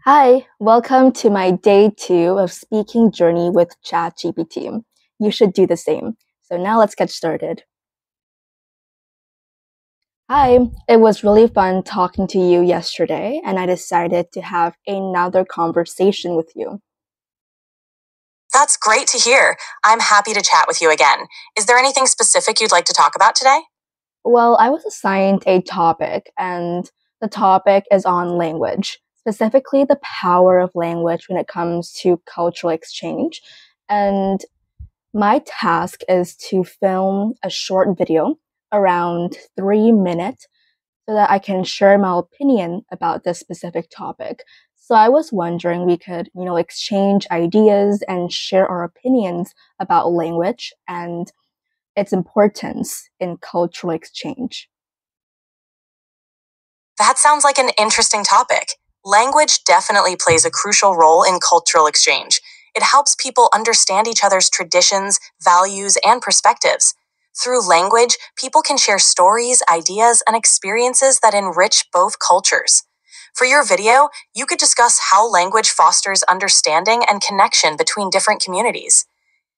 Hi, welcome to my day 2 of speaking journey with ChatGPT. You should do the same. So now let's get started. Hi, it was really fun talking to you yesterday, and I decided to have another conversation with you. That's great to hear. I'm happy to chat with you again. Is there anything specific you'd like to talk about today? Well, I was assigned a topic, and the topic is on language, specifically the power of language when it comes to cultural exchange. And my task is to film a short video around 3 minutes so that I can share my opinion about this specific topic. So I was wondering we could, exchange ideas and share our opinions about language and its importance in cultural exchange. That sounds like an interesting topic. Language definitely plays a crucial role in cultural exchange. It helps people understand each other's traditions, values, and perspectives. Through language, people can share stories, ideas, and experiences that enrich both cultures. For your video, you could discuss how language fosters understanding and connection between different communities.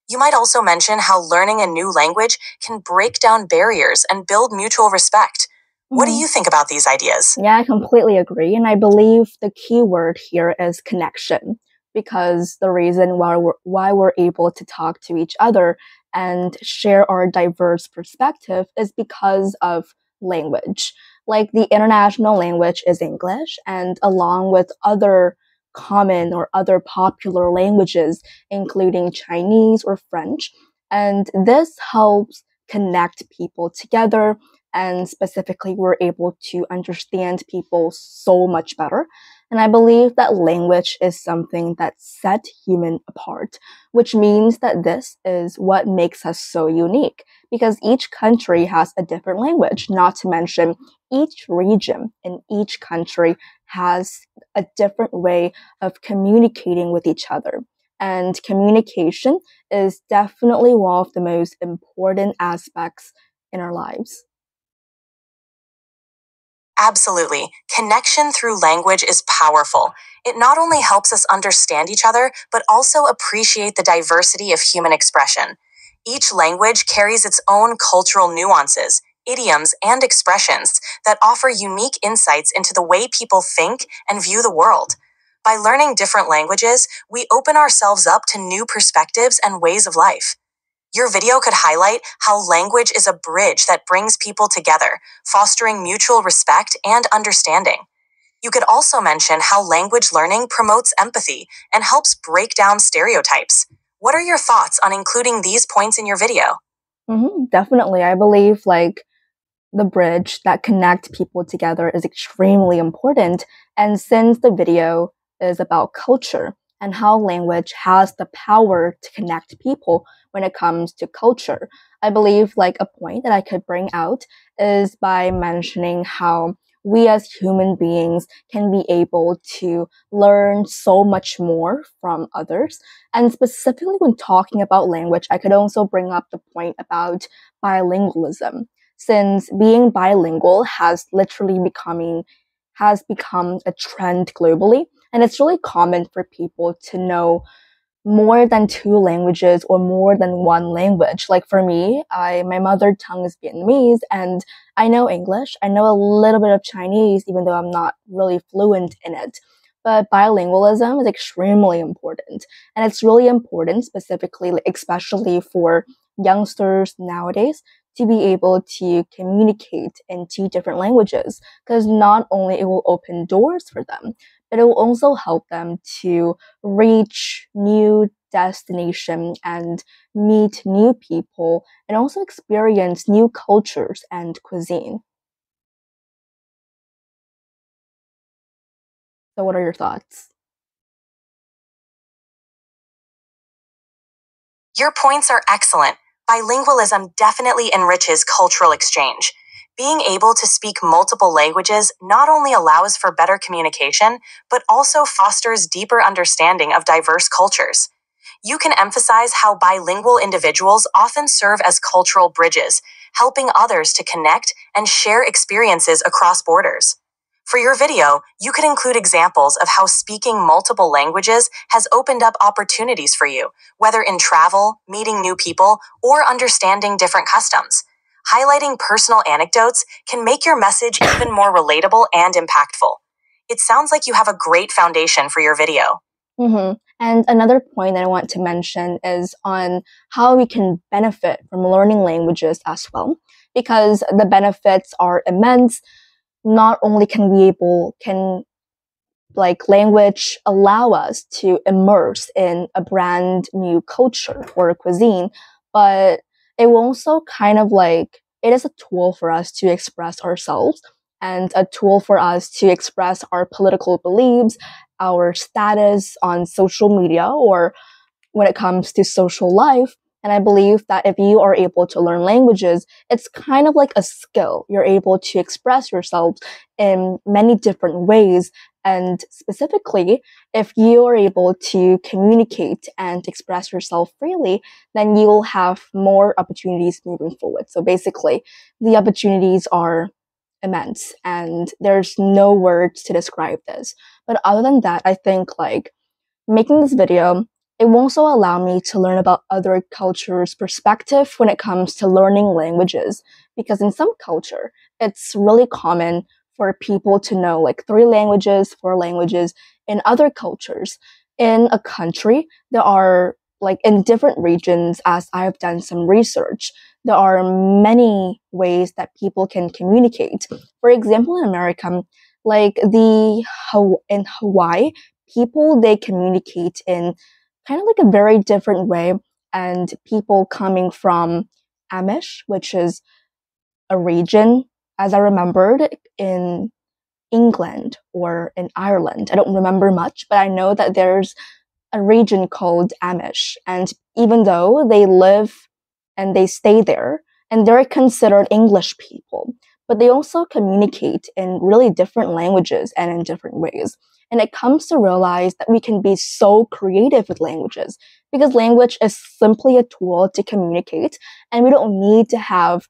You might also mention how learning a new language can break down barriers and build mutual respect. What do Mhm. you think about these ideas? Yeah, I completely agree. And I believe the key word here is connection, because the reason why we're able to talk to each other and share our diverse perspective is because of language. Like the international language is English, and along with other common or other popular languages, including Chinese or French. And this helps connect people together, and specifically we're able to understand people so much better. And I believe that language is something that set human apart, which means that this is what makes us so unique, because each country has a different language, not to mention each region in each country has a different way of communicating with each other. And communication is definitely one of the most important aspects in our lives. Absolutely. Connection through language is powerful. It not only helps us understand each other, but also appreciate the diversity of human expression. Each language carries its own cultural nuances, idioms, and expressions that offer unique insights into the way people think and view the world. By learning different languages, we open ourselves up to new perspectives and ways of life. Your video could highlight how language is a bridge that brings people together, fostering mutual respect and understanding. You could also mention how language learning promotes empathy and helps break down stereotypes. What are your thoughts on including these points in your video? Definitely. I believe like the bridge that connect people together is extremely important. And since the video is about culture and how language has the power to connect people when it comes to culture, I believe like a point that I could bring out is by mentioning how we as human beings can be able to learn so much more from others. And specifically when talking about language, I could also bring up the point about bilingualism, since being bilingual has become a trend globally, and it's really common for people to know more than two languages or more than one language. Like for me, I my mother tongue is Vietnamese, and I know English. I know a little bit of Chinese, even though I'm not really fluent in it. But bilingualism is extremely important, and it's really important specifically, like, especially for youngsters nowadays, to be able to communicate in two different languages, because not only it will open doors for them, but it will also help them to reach new destination and meet new people and also experience new cultures and cuisine. So what are your thoughts? Your points are excellent. Bilingualism definitely enriches cultural exchange. Being able to speak multiple languages not only allows for better communication, but also fosters deeper understanding of diverse cultures. You can emphasize how bilingual individuals often serve as cultural bridges, helping others to connect and share experiences across borders. For your video, you could include examples of how speaking multiple languages has opened up opportunities for you, whether in travel, meeting new people, or understanding different customs. Highlighting personal anecdotes can make your message even more relatable and impactful. It sounds like you have a great foundation for your video. And another point that I want to mention is on how we can benefit from learning languages as well, because the benefits are immense. Not only can language allow us to immerse in a brand new culture or cuisine, but it will also it is a tool for us to express ourselves and a tool for us to express our political beliefs, our status on social media, or when it comes to social life. And I believe that if you are able to learn languages, it's kind of like a skill. You're able to express yourself in many different ways. And specifically, if you are able to communicate and express yourself freely, then you will have more opportunities moving forward. So basically, the opportunities are immense and there's no words to describe this. But other than that, I think making this video, it will also allow me to learn about other cultures' perspective when it comes to learning languages. Because in some culture, it's really common for people to know 3 languages, 4 languages. In other cultures, in a country, there are in different regions, as I've done some research, there are many ways that people can communicate. For example, in America, in Hawaii, people, they communicate in kind of a very different way. And people coming from Amish, which is a region, as I remembered, in England or in Ireland. I don't remember much, but I know that there's a region called Amish. And even though they live and they stay there, and they're considered English people, but they also communicate in really different languages and in different ways. And it comes to realize that we can be so creative with languages, because language is simply a tool to communicate, and we don't need to have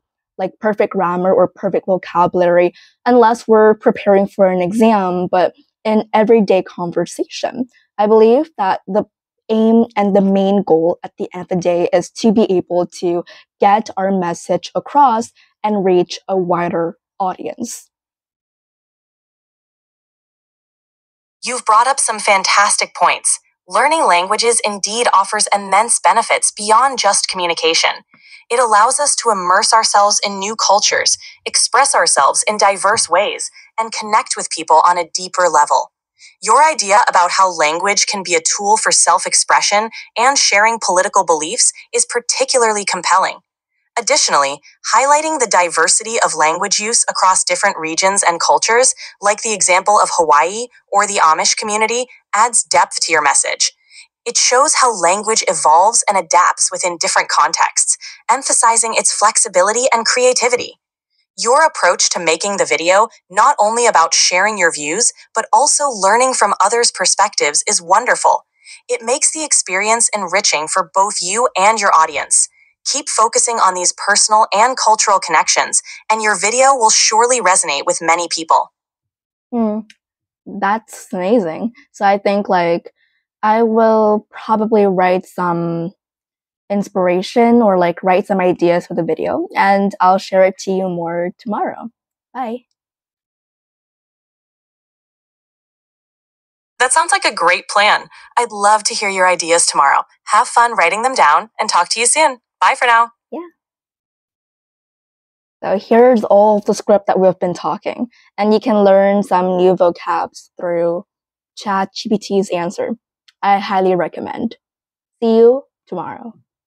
perfect grammar or perfect vocabulary unless we're preparing for an exam. But in everyday conversation, I believe that the aim and the main goal at the end of the day is to be able to get our message across and reach a wider audience. You've brought up some fantastic points. Learning languages indeed offers immense benefits beyond just communication. It allows us to immerse ourselves in new cultures, express ourselves in diverse ways, and connect with people on a deeper level. Your idea about how language can be a tool for self-expression and sharing political beliefs is particularly compelling. Additionally, highlighting the diversity of language use across different regions and cultures, like the example of Hawaii or the Amish community, adds depth to your message. It shows how language evolves and adapts within different contexts, emphasizing its flexibility and creativity. Your approach to making the video not only about sharing your views, but also learning from others' perspectives is wonderful. It makes the experience enriching for both you and your audience. Keep focusing on these personal and cultural connections, and your video will surely resonate with many people. That's amazing. So I think I will probably write some inspiration or write some ideas for the video, and I'll share it to you more tomorrow. Bye. That sounds like a great plan. I'd love to hear your ideas tomorrow. Have fun writing them down and talk to you soon. Bye for now. Yeah. So here's all of the script that we've been talking, and you can learn some new vocabs through ChatGPT's answer. I highly recommend. See you tomorrow.